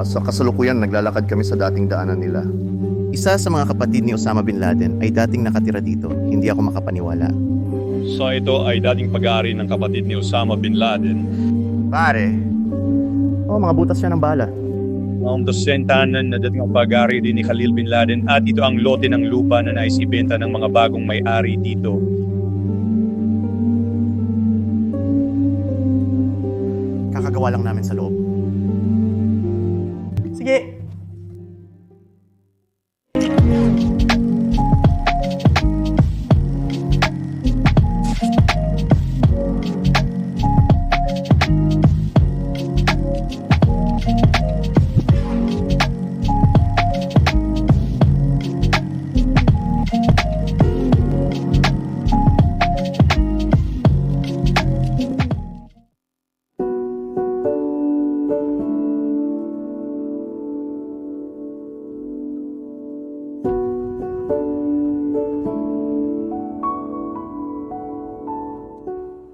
Sa kasalukuyan, naglalakad kami sa dating daanan nila. Isa sa mga kapatid ni Osama Bin Laden ay dating nakatira dito. Hindi ako makapaniwala. So ito ay dating pag-aari ng kapatid ni Osama Bin Laden. Pare. Mga butas siya ng bala. Ang dosentanan na dating pag-aari din ni Khalil Bin Laden at ito ang lote ng lupa na nais ibenta ng mga bagong may-ari dito. Kakagawa lang namin sa loob. Sige.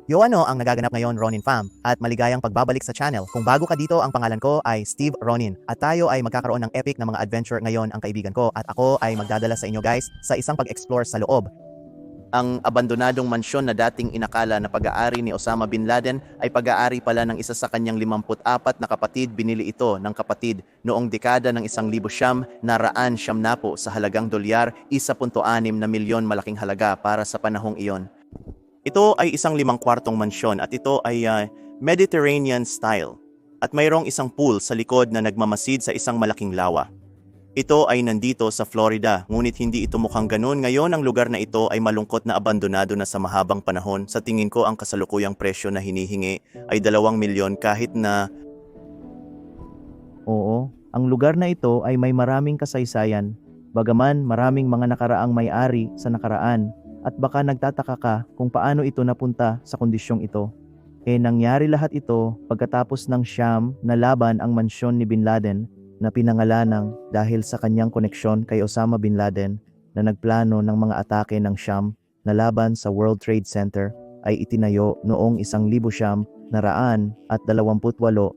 Yo ang nagaganap ngayon, Ronin Fam, at maligayang pagbabalik sa channel. Kung bago ka dito, ang pangalan ko ay Steve Ronin, at tayo ay magkakaroon ng epic na mga adventure ngayon ang kaibigan ko, at ako ay magdadala sa inyo guys sa isang pag-explore sa loob. Ang abandonadong mansyon na dating inakala na pag-aari ni Osama Bin Laden ay pag-aari pala ng isa sa kanyang 54 na kapatid. Binili ito ng kapatid noong dekada ng 1900 na raan siyam na po sa halagang dolyar, 1.6 na milyon, malaking halaga para sa panahong iyon. Ito ay isang 5 kwartong mansyon at ito ay Mediterranean style at mayroong isang pool sa likod na nagmamasid sa isang malaking lawa. Ito ay nandito sa Florida, ngunit hindi ito mukhang ganun. Ngayon ang lugar na ito ay malungkot na abandonado na sa mahabang panahon. Sa tingin ko ang kasalukuyang presyo na hinihingi ay 2 milyon kahit na... Oo, ang lugar na ito ay may maraming kasaysayan, bagaman maraming mga nakaraang may-ari sa nakaraan. At baka nagtataka ka kung paano ito napunta sa kondisyong ito. Nangyari lahat ito pagkatapos ng siyam na laban ang mansyon ni Bin Laden na pinangalanang dahil sa kanyang koneksyon kay Osama Bin Laden na nagplano ng mga atake ng siyam na laban sa World Trade Center ay itinayo noong 1928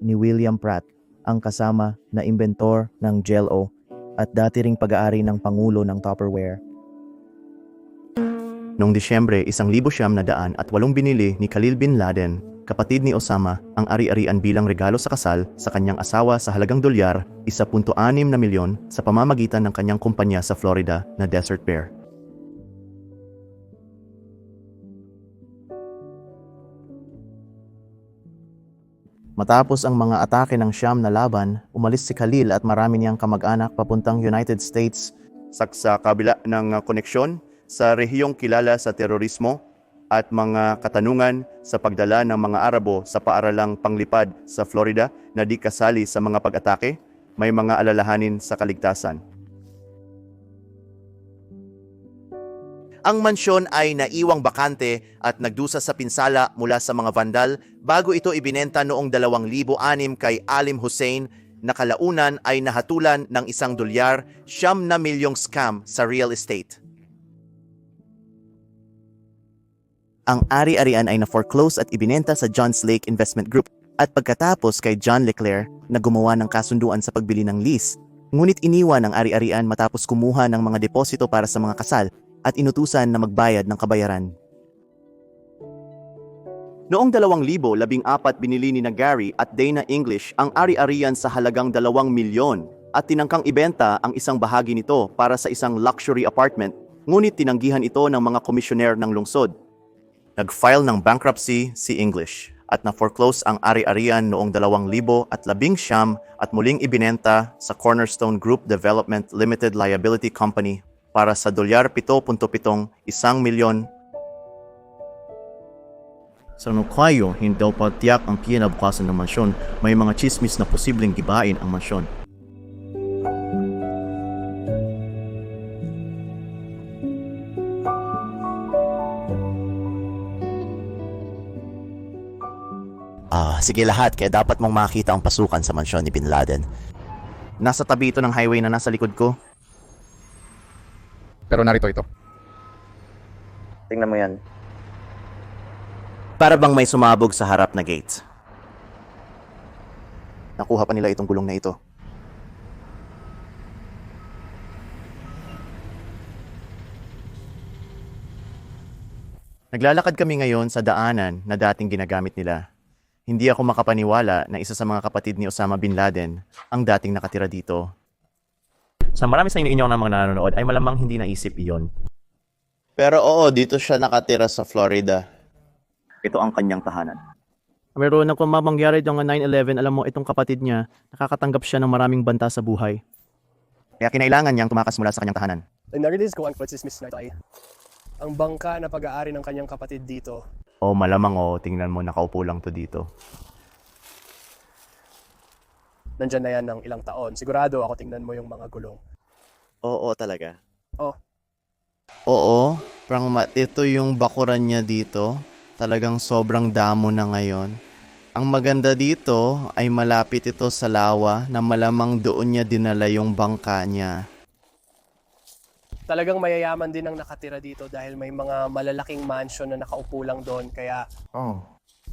ni William Pratt, ang kasama na inventor ng Jell-O at dati ring pag-aari ng Pangulo ng Tupperware. Noong Disyembre, 1908 binili ni Khalil Bin Laden, kapatid ni Osama, ang ari-arian bilang regalo sa kasal sa kanyang asawa sa halagang dolyar, 1.6 na milyon sa pamamagitan ng kanyang kumpanya sa Florida na Desert Bear. Matapos ang mga atake ng siyam na laban, umalis si Khalil at marami niyang kamag-anak papuntang United States. Sa kabila ng koneksyon sa rehiyong kilala sa terorismo at mga katanungan sa pagdala ng mga Arabo sa paaralang panglipad sa Florida na di kasali sa mga pag-atake, may mga alalahanin sa kaligtasan. Ang mansyon ay naiwang bakante at nagdusa sa pinsala mula sa mga vandal bago ito ibinenta noong 2006 kay Alim Hussein na kalaunan ay nahatulan ng $1 9 milyong scam sa real estate. Ang ari-arian ay na-foreclose at ibinenta sa Johns Lake Investment Group at pagkatapos kay John Leclerc na gumawa ng kasunduan sa pagbili ng lease. Ngunit iniwan ang ari-arian matapos kumuha ng mga deposito para sa mga kasal at inutusan na magbayad ng kabayaran. Noong 2014, binili ni Gary at Dana English ang ari-arian sa halagang 2 milyon at tinangkang ibenta ang isang bahagi nito para sa isang luxury apartment, ngunit tinanggihan ito ng mga komisyoner ng lungsod. Nag-file ng bankruptcy si English at na-foreclose ang ari-arian noong 2019 at muling ibinenta sa Cornerstone Group Development Limited Liability Company para sa dolyar 7.7 milyon. Sa nukwayo, hindi daw patiyak ang kinabukasan ng mansyon. May mga chismis na posibleng gibain ang mansyon. Sige lahat, kaya dapat mong makita ang pasukan sa mansyon ni Bin Laden. Nasa tabi ito ng highway na nasa likod ko. Pero narito ito. Tingnan mo yan. Para bang may sumabog sa harap na gate. Nakuha pa nila itong gulong na ito. Naglalakad kami ngayon sa daanan na dating ginagamit nila. Hindi ako makapaniwala na isa sa mga kapatid ni Osama Bin Laden ang dating nakatira dito. Sa marami sa inyo ng mga nanonood ay malamang hindi naisip iyon. Pero oo, dito siya nakatira sa Florida. Ito ang kanyang tahanan. Pero nang kumamangyari ng 9/11, alam mo, itong kapatid niya, nakakatanggap siya ng maraming banta sa buhay. Kaya kinailangan niyang tumakas mula sa kanyang tahanan. Narinig ko ang pagtsismis na ito ay ang bangka na pag-aari ng kanyang kapatid dito. O malamang tingnan mo, nakaupo lang to dito. Nandyan na yan ng ilang taon. Sigurado ako tingnan mo yung mga gulong. Oo, talaga. Oh. Oo, ito yung bakuran niya dito. Talagang sobrang damo na ngayon. Ang maganda dito ay malapit ito sa lawa na malamang doon niya dinala yung bangka niya. Talagang mayayaman din ang nakatira dito dahil may mga malalaking mansion na nakaupo lang doon. Kaya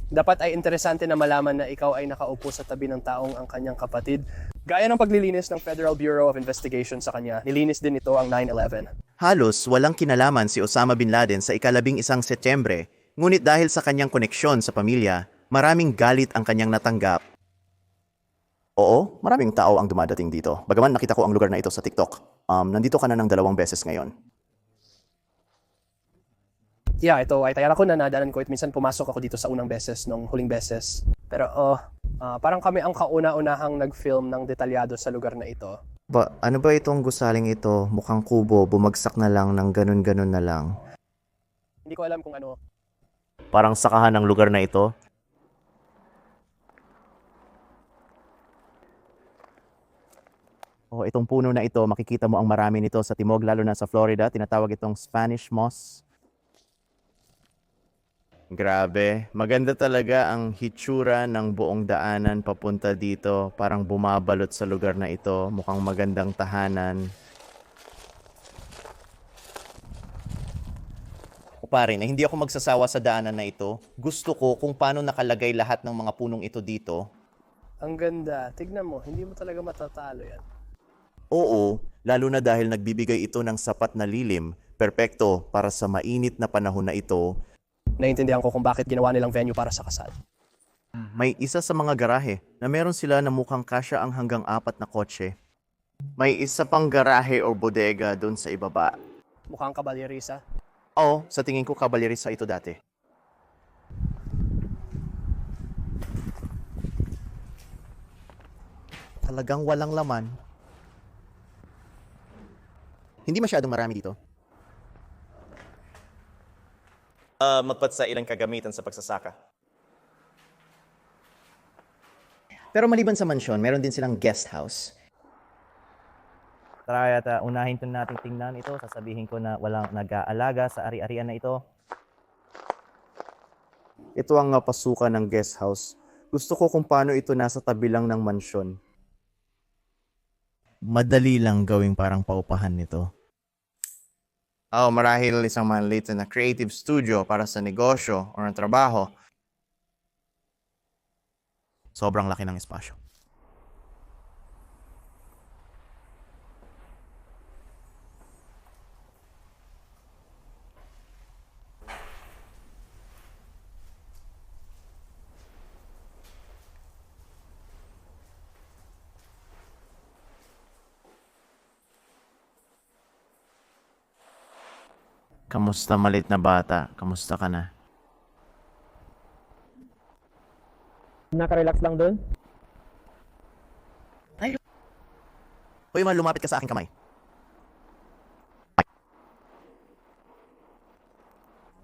dapat ay interesante na malaman na ikaw ay nakaupo sa tabi ng taong ang kanyang kapatid. Gaya ng paglilinis ng Federal Bureau of Investigation sa kanya, nilinis din ito ang 9/11. Halos walang kinalaman si Osama Bin Laden sa ika-11 Setyembre, ngunit dahil sa kanyang koneksyon sa pamilya, maraming galit ang kanyang natanggap. Oo, maraming tao ang dumadating dito. Bagaman nakita ko ang lugar na ito sa TikTok. Nandito ka na ng 2 beses ngayon. Yeah, ito ay tayara ko na nadaanan ko. Minsan pumasok ako dito sa unang beses, nung huling beses. Pero parang kami ang kauna-unahang nag-film ng detalyado sa lugar na ito. Ano ba itong gusaling ito? Mukhang kubo, bumagsak na lang ng ganun-ganun na lang. Hindi ko alam kung ano. Parang sakahan ng lugar na ito. Itong puno na ito, makikita mo ang marami nito sa timog, lalo na sa Florida. Tinatawag itong Spanish moss. Grabe, maganda talaga ang hitsura ng buong daanan papunta dito. Parang bumabalot sa lugar na ito. Mukhang magandang tahanan. Pare, na hindi ako magsasawa sa daanan na ito. Gusto ko kung paano nakalagay lahat ng mga punong ito dito. Ang ganda. Tignan mo, hindi mo talaga matatalo yan. Oo, lalo na dahil nagbibigay ito ng sapat na lilim, perpekto para sa mainit na panahon na ito. Naiintindihan ko kung bakit ginawa nilang venue para sa kasal. May isa sa mga garahe na meron sila na mukhang kasya ang hanggang 4 na kotse. May isa pang garahe o bodega doon sa ibaba. Mukhang kabalyerisa. Oo, sa tingin ko kabalyerisa ito dati. Talagang walang laman. Hindi masyadong marami dito. Magpat sa ilang kagamitan sa pagsasaka. Pero maliban sa mansyon, meron din silang guest house. Tara at unahin to natin tingnan ito. Sasabihin ko na walang nag-aalaga sa ari-arian na ito. Ito ang pasukan ng guest house. Gusto ko kung paano ito nasa tabi lang ng mansyon. Madali lang gawing parang paupahan nito. Marahil isang maliit na creative studio para sa negosyo o ng trabaho. Sobrang laki ng espasyo. Kamusta malit na bata? Kamusta ka na? Nakarelax lang doon? Hoy, lumapit ka sa aking kamay.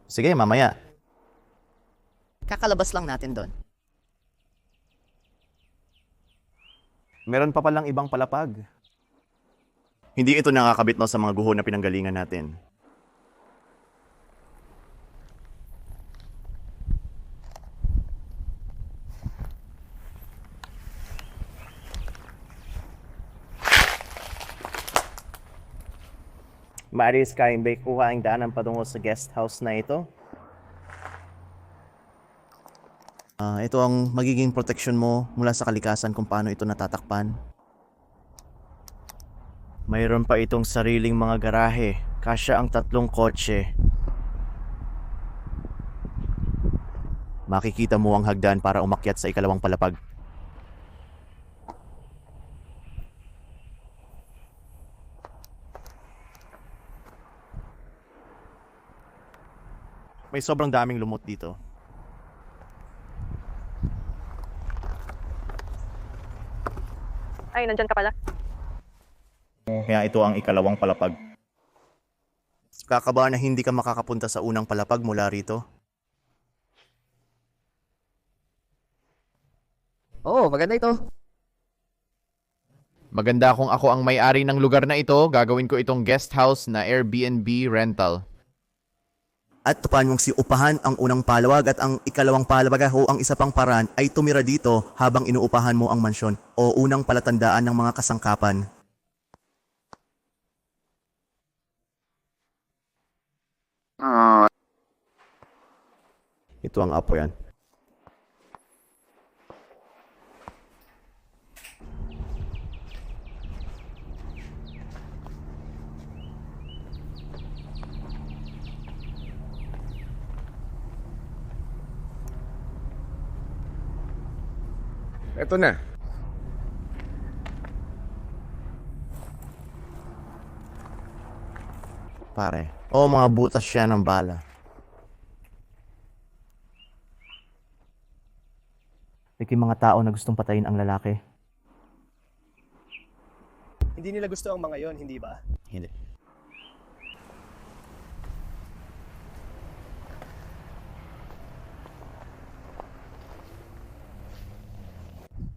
Sige, mamaya. Kakalabas lang natin doon. Meron pa palang ibang palapag. Hindi ito nakakabit sa mga guho na pinanggalingan natin. Maaari Skybake kuha ang daanan patungo sa guest house na ito. Ito ang magiging proteksyon mo mula sa kalikasan kung paano ito natatakpan. Mayroon pa itong sariling mga garahe. Kasya ang 3 kotse. Makikita mo ang hagdan para umakyat sa ikalawang palapag. May sobrang daming lumot dito. Ay, nandyan ka pala. Kaya ito ang ikalawang palapag. Kakabahan na hindi ka makakapunta sa unang palapag mula rito? Oo, maganda ito. Maganda kung ako ang may-ari ng lugar na ito, gagawin ko itong guest house na Airbnb rental. At tupan mong si upahan ang unang palawag at ang ikalawang palawag o ang isa pang paraan ay tumira dito habang inuupahan mo ang mansyon o unang palatandaan ng mga kasangkapan. Ito ang apo yan. Ito na. Pare. O mga butas siya ng bala. May mga tao na gustong patayin ang lalaki. Hindi nila gusto ang mga yon, hindi ba? Hindi.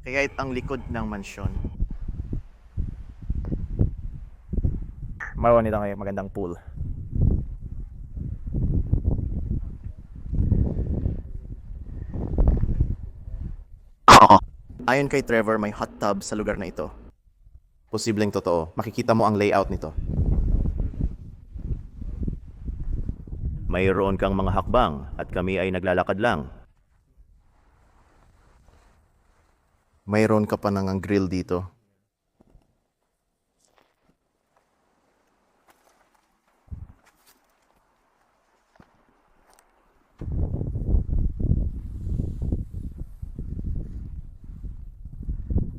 Kaya ito ang likod ng mansyon. Maroon nito ngayon magandang pool. Ayon kay Trevor, may hot tub sa lugar na ito. Posibleng totoo. Makikita mo ang layout nito. Mayroon kang mga hakbang at kami ay naglalakad lang. Mayroon ka pa ng grill dito.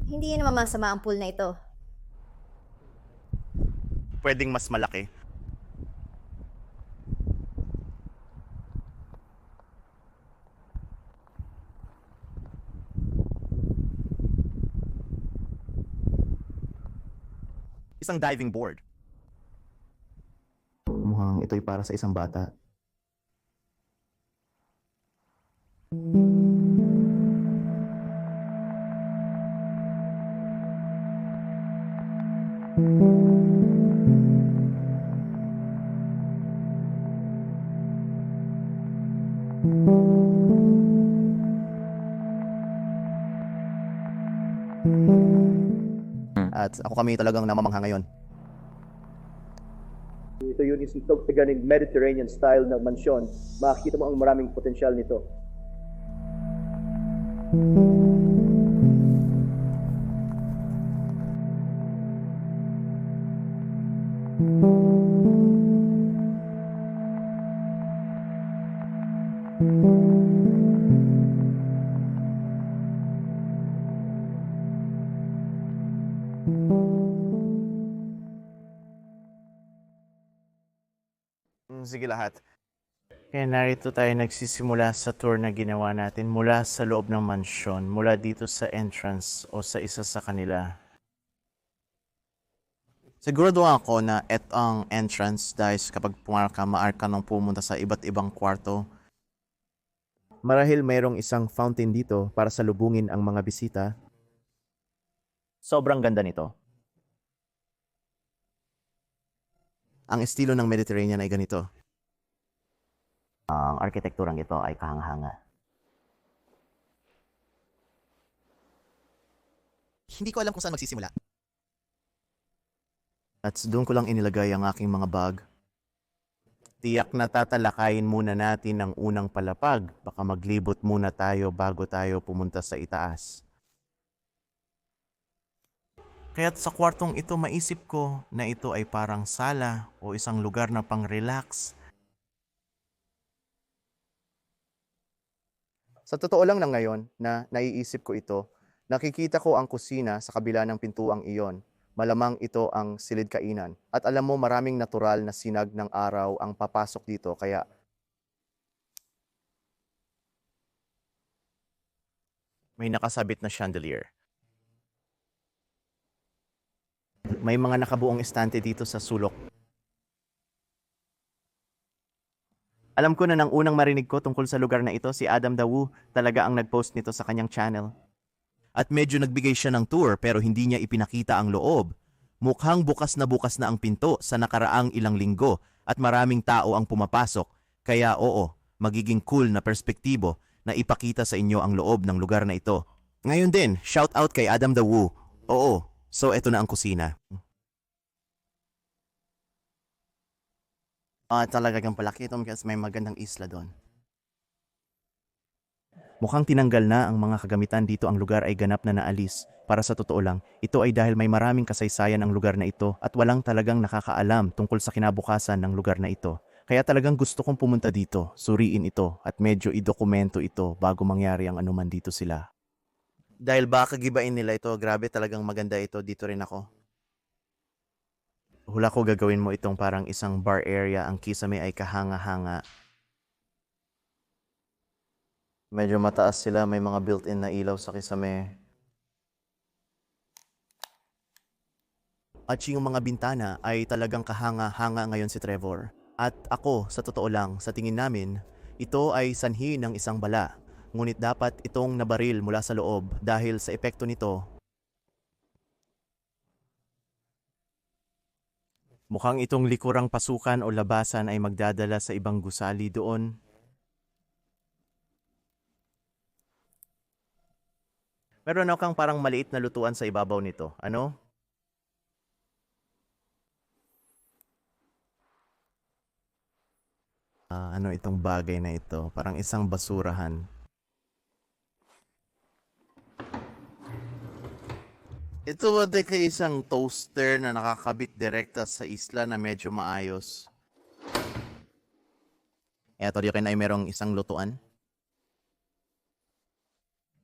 Hindi naman masama ang pool na ito. Pwedeng mas malaki. Isang diving board. Mukhang ito'y para sa isang bata. At ako kami talagang namamangha ngayon. Ito yun is itong ganing Mediterranean style na mansyon. Makikita mo ang maraming potensyal nito. Sige lahat. Kaya narito tayo nagsisimula sa tour na ginawa natin mula sa loob ng mansyon, mula dito sa entrance o sa isa sa kanila. Sigurado ako na ito ang entrance dahil kapag pumarka, maarka nang pumunta sa iba't ibang kwarto. Marahil mayroong isang fountain dito para salubungin ang mga bisita. Sobrang ganda nito. Ang estilo ng Mediterranean ay ganito. Ang arkitekturang ito ay kahanga-hanga. Hindi ko alam kung saan magsisimula. At doon ko lang inilagay ang aking mga bag. Tiyak na tatalakayin muna natin ang unang palapag. Baka maglibot muna tayo bago tayo pumunta sa itaas. Kaya't sa kwartong ito maisip ko na ito ay parang sala o isang lugar na pang-relax. Sa totoo lang na ngayon na naiisip ko ito, nakikita ko ang kusina sa kabila ng pintuang iyon. Malamang ito ang silid kainan. At alam mo maraming natural na sinag ng araw ang papasok dito kaya May nakasabit na chandelier. May mga nakabuong estante dito sa sulok. Alam ko na nang unang marinig ko tungkol sa lugar na ito, si Adam Dawu talaga ang nag-post nito sa kanyang channel. At medyo nagbigay siya ng tour pero hindi niya ipinakita ang loob. Mukhang bukas na ang pinto sa nakaraang ilang linggo at maraming tao ang pumapasok. Kaya oo, magiging cool na perspektibo na ipakita sa inyo ang loob ng lugar na ito. Ngayon din, shout out kay Adam Dawu. Oo, so eto na ang kusina. Talagang palaki ito kasi may magandang isla doon. Mukhang tinanggal na ang mga kagamitan dito, ang lugar ay ganap na naalis. Para sa totoo lang, ito ay dahil may maraming kasaysayan ang lugar na ito at walang talagang nakakaalam tungkol sa kinabukasan ng lugar na ito. Kaya talagang gusto kong pumunta dito, suriin ito at medyo idokumento ito bago mangyari ang anuman dito sila. Dahil baka gibain nila ito, grabe talagang maganda ito, dito rin ako. Hula ko gagawin mo itong parang isang bar area, ang kisame ay kahanga-hanga. Medyo mataas sila, may mga built-in na ilaw sa kisame. At yung mga bintana ay talagang kahanga-hanga ngayon si Trevor. At ako, sa totoo lang, sa tingin namin, ito ay sanhi ng isang bala. Ngunit dapat itong nabaril mula sa loob dahil sa epekto nito. Mukhang itong likurang pasukan o labasan ay magdadala sa ibang gusali doon. Meron kang parang maliit na lutuan sa ibabaw nito. Ano? Ano itong bagay na ito? Parang isang basurahan. Ito ba kay isang toaster na nakakabit direkta sa isla na medyo maayos? Eto rin ay merong isang lutuan.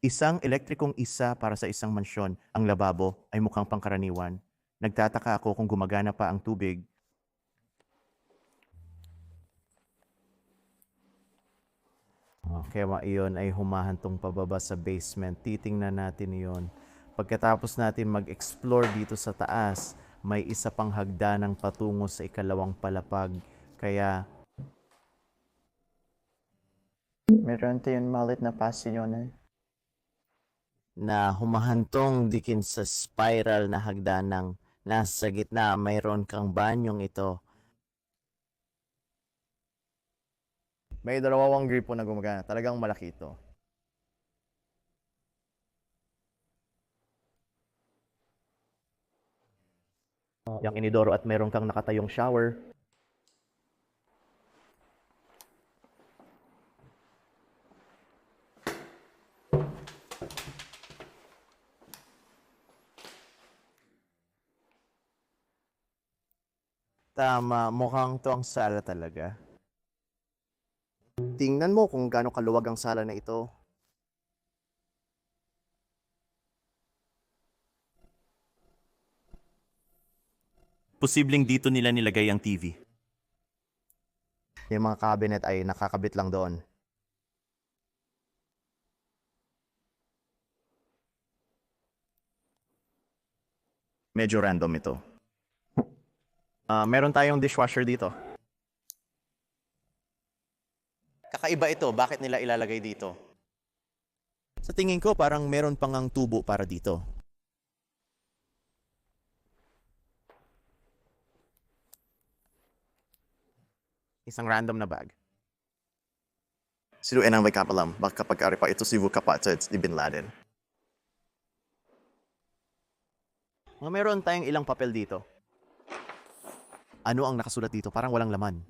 Isang elektrikong isa para sa isang mansyon. Ang lababo ay mukhang pangkaraniwan. Nagtataka ako kung gumagana pa ang tubig. Kaya iyon ay humahantong pababa sa basement. Titingnan natin iyon. Pagkatapos natin mag-explore dito sa taas, may isa pang hagdanang patungo sa ikalawang palapag. Kaya meron tayong malit na pasilyonan. na humahantong dikin sa spiral na hagdanang nasa gitna, mayroon kang banyong ito. may dalawang gripo na gumagana. Talagang malaki ito. Yung inidoro at meron kang nakatayong shower. Tama, mukhang to ang sala talaga. Tingnan mo kung gaano kaluwag ang sala na ito. Posibleng dito nila nilagay ang TV. Yung mga cabinet ay nakakabit lang doon. Medyo random ito. Meron tayong dishwasher dito. Kakaiba ito, bakit nila ilalagay dito? Sa tingin ko parang meron pang ang tubo para dito. Isang random na bag. Sino enang may kapalam, baka pag-ari pa ito si kapatid ni Bin Laden. Meron tayong ilang papel dito. Ano ang nakasulat dito? Parang walang laman.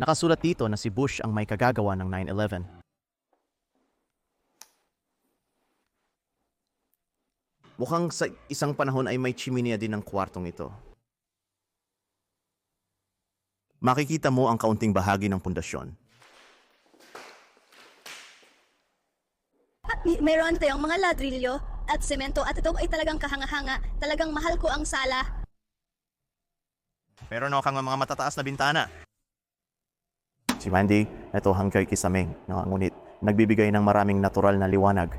Nakasulat dito na si Bush ang may kagagawa ng 9/11. Mukhang sa isang panahon ay may chiminea din ng kwartong ito. Makikita mo ang kaunting bahagi ng pundasyon. Meron tayong mga ladrilyo at semento at ito ay talagang kahanga-hanga. Talagang mahal ko ang sala. Meron ako kang mga matataas na bintana. Si Mandy, ito hanggang kisameng, ngunit nagbibigay ng maraming natural na liwanag.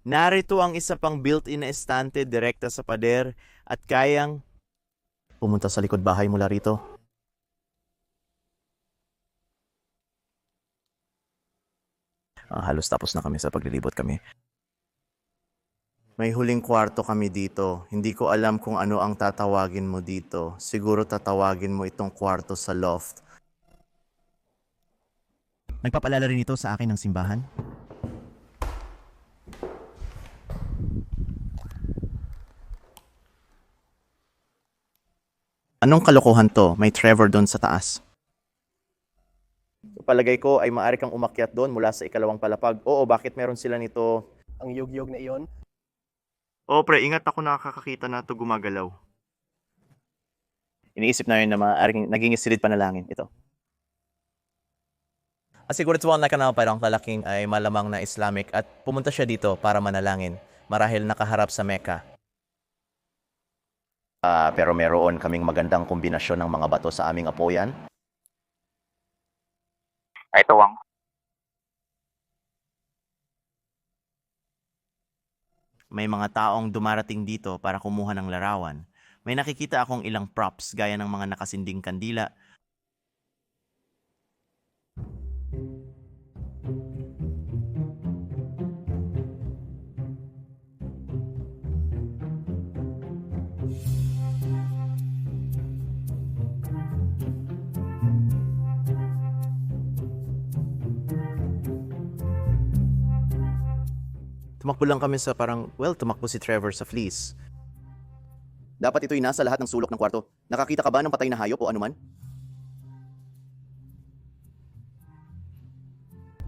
Narito ang isa pang built-in na estante direkta sa pader at kayang pumunta sa likod bahay mula rito. Halos tapos na kami sa paglilibot kami. May huling kwarto kami dito. Hindi ko alam kung ano ang tatawagin mo dito. Siguro tatawagin mo itong kwarto sa loft. Nagpapalala rin ito sa akin ng simbahan. Anong kalokohan to? May Trevor doon sa taas. Palagay ko ay maaari kang umakyat doon mula sa ikalawang palapag. Oo, bakit meron sila nito? Ang yugyog na iyon. Oo pre, ingat ako nakakakita na ito gumagalaw. Iniisip na yun na maaaring naging silid panalangin ito. Siguro na kanal parang kalaking ay malamang na Islamic at pumunta siya dito para manalangin marahil nakaharap sa Mecca. Pero meron kaming magandang kombinasyon ng mga bato sa aming apoyan. Ito ang may mga taong dumarating dito para kumuha ng larawan. May nakikita akong ilang props gaya ng mga nakasinding kandila. Tumakbo lang kami sa tumakbo si Trevor sa fleece. Dapat ito'y nasa lahat ng sulok ng kwarto. Nakakita ka ba ng patay na hayop o anuman?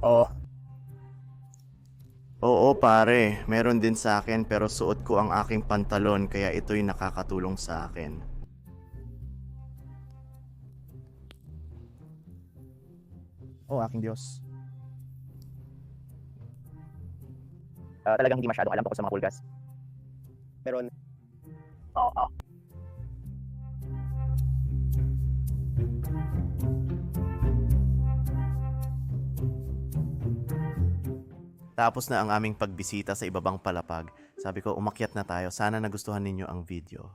Oh, Oo pare, meron din sa akin pero suot ko ang aking pantalon kaya ito'y nakakatulong sa akin. Oh, aking Diyos. Talagang hindi masyadong alam ko sa mga pulgas. meron. Tapos na ang aming pagbisita sa ibabang palapag. Sabi ko, umakyat na tayo. Sana nagustuhan ninyo ang video.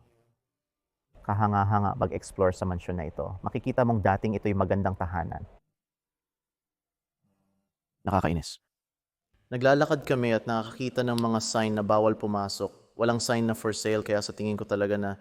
Kahanga-hanga mag-explore sa mansyon na ito. Makikita mong dating ito'y magandang tahanan. Nakakainis. Naglalakad kami at nakakita ng mga sign na bawal pumasok. Walang sign na for sale kaya sa tingin ko talaga na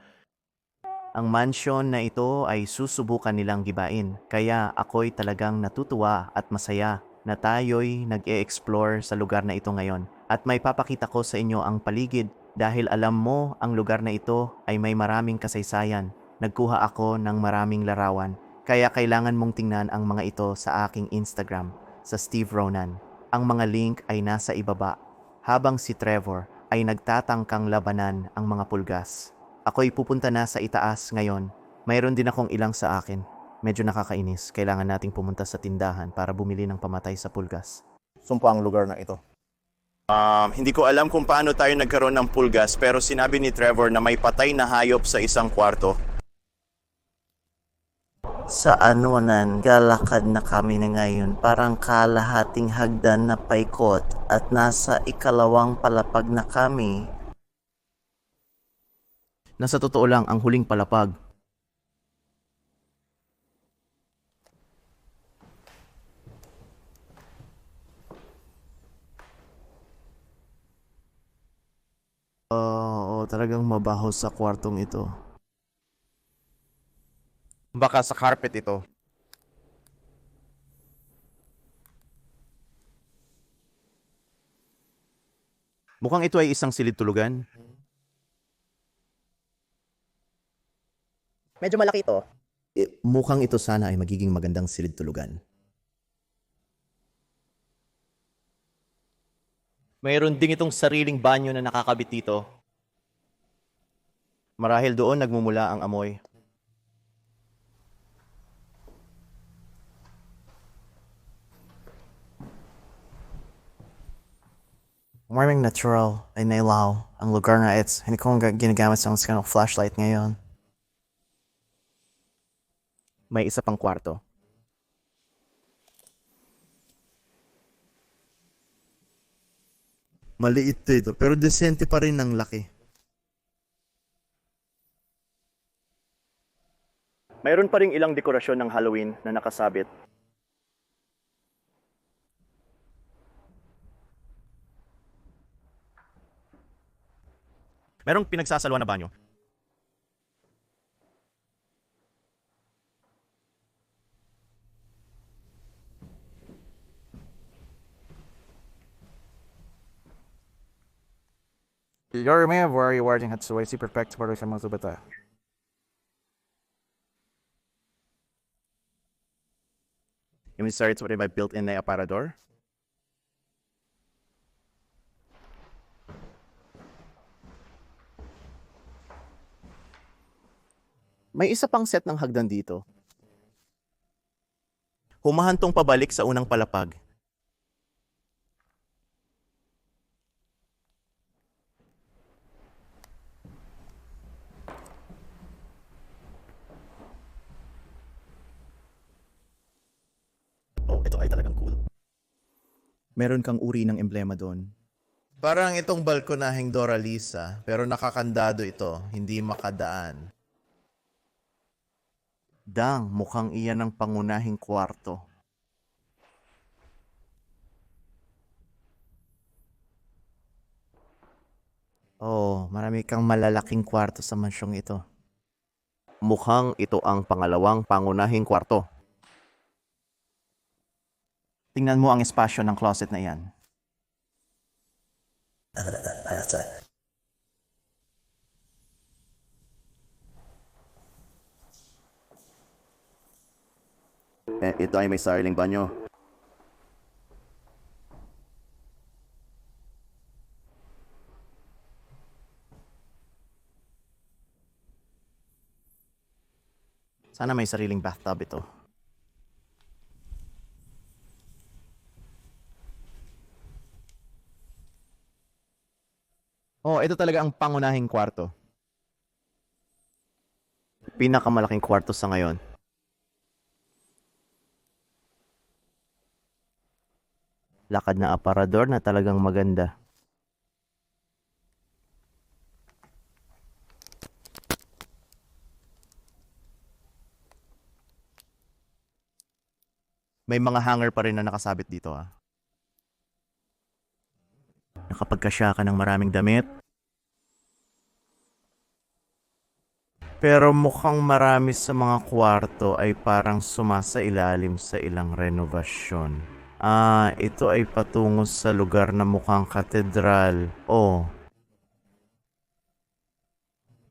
ang mansyon na ito ay susubukan nilang gibain. Kaya ako'y talagang natutuwa at masaya na tayo'y nag-e-explore sa lugar na ito ngayon. At may papakita ko sa inyo ang paligid dahil alam mo ang lugar na ito ay may maraming kasaysayan. Nagkuha ako ng maraming larawan. Kaya kailangan mong tingnan ang mga ito sa aking Instagram, sa Steve Ronan. Ang mga link ay nasa ibaba. Habang si Trevor ay nagtatangkang labanan ang mga pulgas. Ako'y pupunta na sa itaas ngayon. Mayroon din akong ilang sa akin. Medyo nakakainis. Kailangan nating pumunta sa tindahan para bumili ng pamatay sa pulgas. Sumpa ang lugar na ito. Hindi ko alam kung paano tayo nagkaroon ng pulgas pero sinabi ni Trevor na may patay na hayop sa isang kwarto. Sa anunan, galakad na kami na ngayon. Parang kalahating hagdan na paikot at nasa ikalawang palapag na kami. Nasa totoo lang ang huling palapag. Talagang mabaho sa kwartong ito. Baka sa carpet ito. Mukhang ito ay isang silid tulugan. Medyo malaki ito. Mukhang ito sana ay magiging magandang silid tulugan. Mayroon ding itong sariling banyo na nakakabit dito. Marahil doon nagmumula ang amoy. Maraming natural ay nailaw ang lugar na ito. Hindi ko ginagamit sa mga flashlight ngayon. May isa pang kwarto. Maliit ito, pero desente pa rin ng laki. Mayroon pa ring ilang dekorasyon ng Halloween na nakasabit. Merong pinagsasalwa na banyo. Your may have worry wording at suway si perfect para sa mga subata. You mean sorry, it's what I built in na aparador? May isa pang set ng hagdan dito. Humahantong pabalik sa unang palapag. Oh, ito ay talagang cool. Meron kang uri ng emblema doon. Parang itong balkonaheng Doralisa, pero nakakandado ito, hindi makadaan. Dang, mukhang iyan ang pangunahing kwarto. Oh, marami kang malalaking kwarto sa mansyong ito. Mukhang ito ang pangalawang pangunahing kwarto. Tingnan mo ang espasyo ng closet na iyan. Ito ay may sariling banyo. Sana may sariling bathtub ito. Oh, ito talaga ang pangunahing kwarto. Pinakamalaking kwarto sa ngayon. Lakad na aparador na talagang maganda. May mga hanger pa rin na nakasabit dito Nakapagkasya ka ng maraming damit. Pero mukhang marami sa mga kwarto ay parang sumasailalim sa ilang renovasyon. Ito ay patungo sa lugar na mukhang katedral. Oh.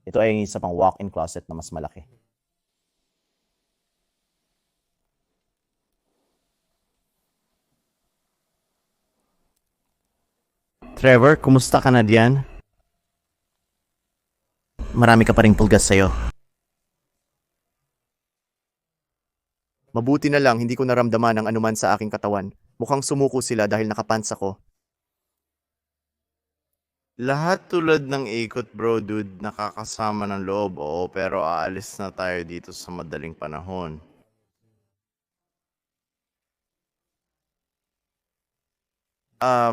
Ito ay isa pang walk-in closet na mas malaki. Trevor, kumusta ka na diyan? Marami ka pa ring pulgas sa'yo. Mabuti na lang hindi ko naramdaman ang anuman sa aking katawan. Mukhang sumuko sila dahil nakapants ako. Lahat tulad ng ikot bro dude, nakakasama ng loob, oo, pero aalis na tayo dito sa madaling panahon.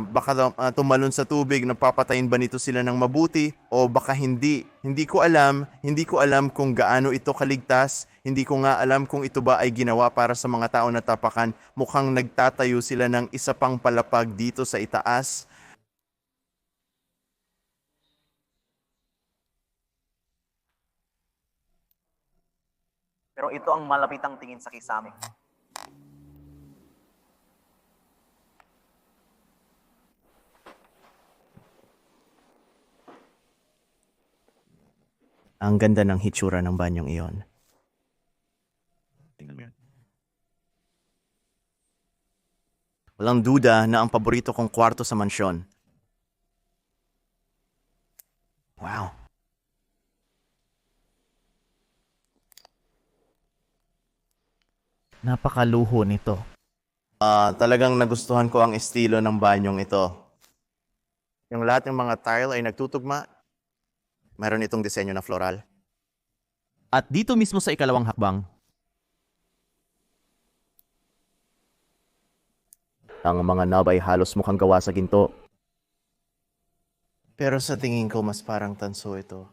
Baka tumalon sa tubig, napapatayin ba nito sila ng mabuti o baka hindi. Hindi ko alam kung gaano ito kaligtas. Hindi ko nga alam kung ito ba ay ginawa para sa mga tao na tapakan. Mukhang nagtatayo sila ng isa pang palapag dito sa itaas. Pero ito ang malapitang tingin sa kisame. Ang ganda ng hitsura ng banyong iyon. Tingnan mo yan. Walang duda na ang paborito kong kwarto sa mansyon. Wow. Napakaluho nito. Talagang nagustuhan ko ang estilo ng banyong ito. Yung lahat ng mga tile ay nagtutugma. Mayroon itong disenyo na floral. At dito mismo sa ikalawang hakbang, Ang mga knob ay halos mukhang gawa sa ginto. Pero sa tingin ko, mas parang tanso ito.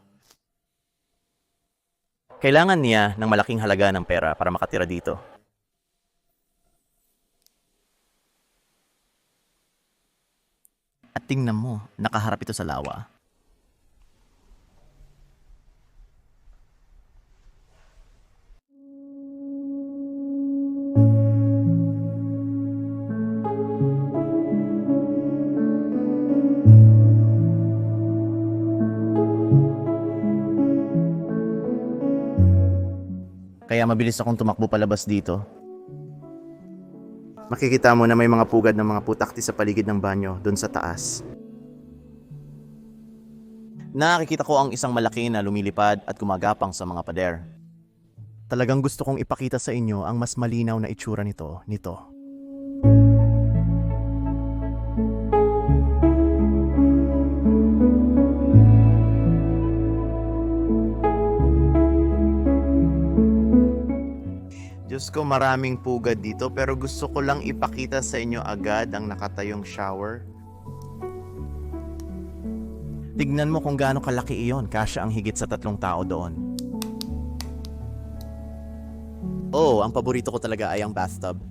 kailangan niya ng malaking halaga ng pera para makatira dito. At tingnan mo, nakaharap ito sa lawa. Kaya mabilis akong tumakbo palabas dito. Makikita mo na may mga pugad ng mga putakti sa paligid ng banyo doon sa taas. Nakikita ko ang isang malaki na lumilipad at gumagapang sa mga pader. Talagang gusto kong ipakita sa inyo ang mas malinaw na itsura nito. Diyos ko, maraming pugad dito pero gusto ko lang ipakita sa inyo agad ang nakatayong shower. Tignan mo kung gaano kalaki iyon, kasya ang higit sa 3 tao doon. Oh, ang paborito ko talaga ay ang bathtub.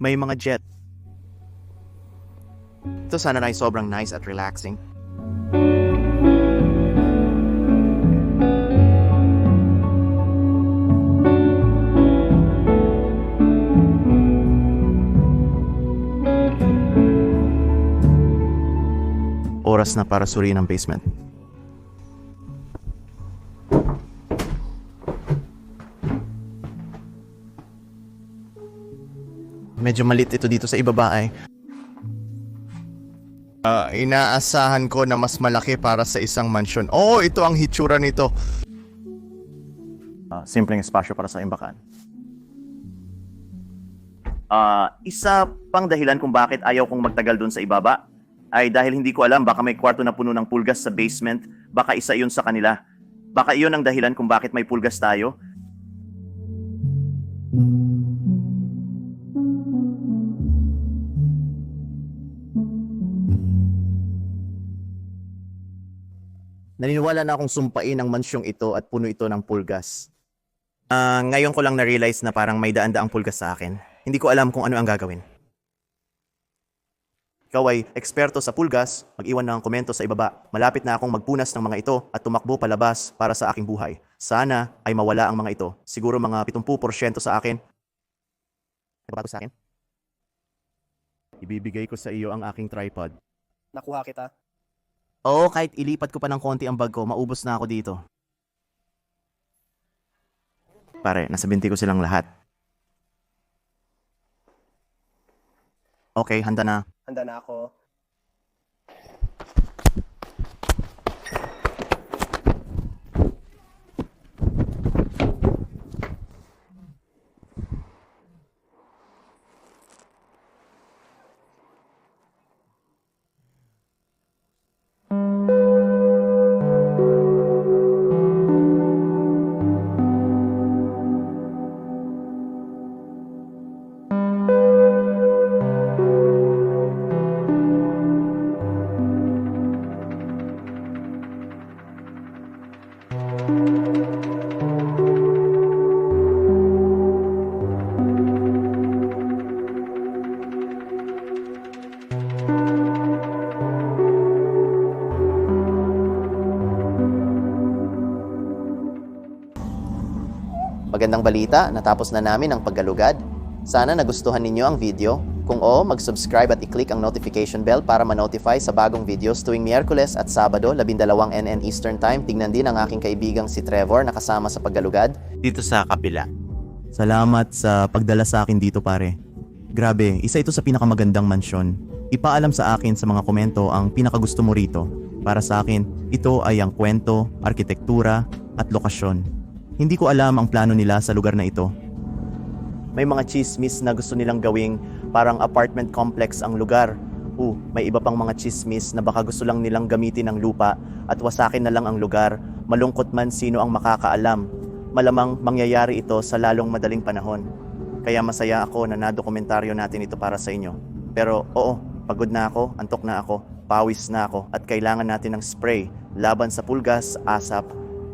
May mga jet. Ito sana ay sobrang nice at relaxing. Oras na para suriin ang basement. Medyo malit ito dito sa ibaba ay. Inaasahan ko na mas malaki para sa isang mansyon. Oh, ito ang hitsura nito. Simpleng espasyo para sa imbakan. Isa pang dahilan kung bakit ayaw kong magtagal dun sa ibaba ay dahil hindi ko alam, baka may kwarto na puno ng pulgas sa basement, baka isa yun sa kanila. Baka iyon ang dahilan kung bakit may pulgas tayo. Naniniwala na akong sumpain ang mansyong ito at puno ito ng pulgas. Ngayon ko lang na-realize na parang may daan-daang pulgas sa akin. Hindi ko alam kung ano ang gagawin. Ikaw ay eksperto sa pulgas, mag-iwan ng komento sa ibaba. Malapit na akong magpunas ng mga ito at tumakbo palabas para sa aking buhay. Sana ay mawala ang mga ito. Siguro mga 70% sa akin. Nagbabago sa akin? Ibibigay ko sa iyo ang aking tripod. Nakuha kita. Oo, kahit ilipat ko pa ng konti ang bag ko, maubos na ako dito. Pare, nasa binti ko silang lahat. Okay, handa na. Handa na ako. Magandang balita, natapos na namin ang paggalugad. Sana nagustuhan ninyo ang video. Kung oo, mag-subscribe at i-click ang notification bell para ma-notify sa bagong videos tuwing Miyerkules at Sabado, 12 NN Eastern Time. Tingnan din ang aking kaibigang si Trevor na kasama sa paggalugad dito sa kabila. Salamat sa pagdala sa akin dito, pare. Grabe, isa ito sa pinakamagandang mansyon. Ipaalam sa akin sa mga komento ang pinakagusto mo rito. Para sa akin, ito ay ang kwento, arkitektura at lokasyon. Hindi ko alam ang plano nila sa lugar na ito. May mga chismis na gusto nilang gawing parang apartment complex ang lugar. May iba pang mga chismis na baka gusto lang nilang gamitin ang lupa at wasakin na lang ang lugar. Malungkot man sino ang makakaalam. Malamang mangyayari ito sa lalong madaling panahon. Kaya masaya ako na nadokumentaryo natin ito para sa inyo. Pero oo, pagod na ako, antok na ako, pawis na ako at kailangan natin ng spray laban sa pulgas, asap.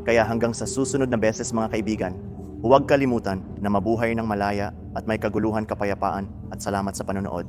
Kaya hanggang sa susunod na beses mga kaibigan, huwag kalimutan na mabuhay ng malaya at may kaguluhan kapayapaan at salamat sa panonood.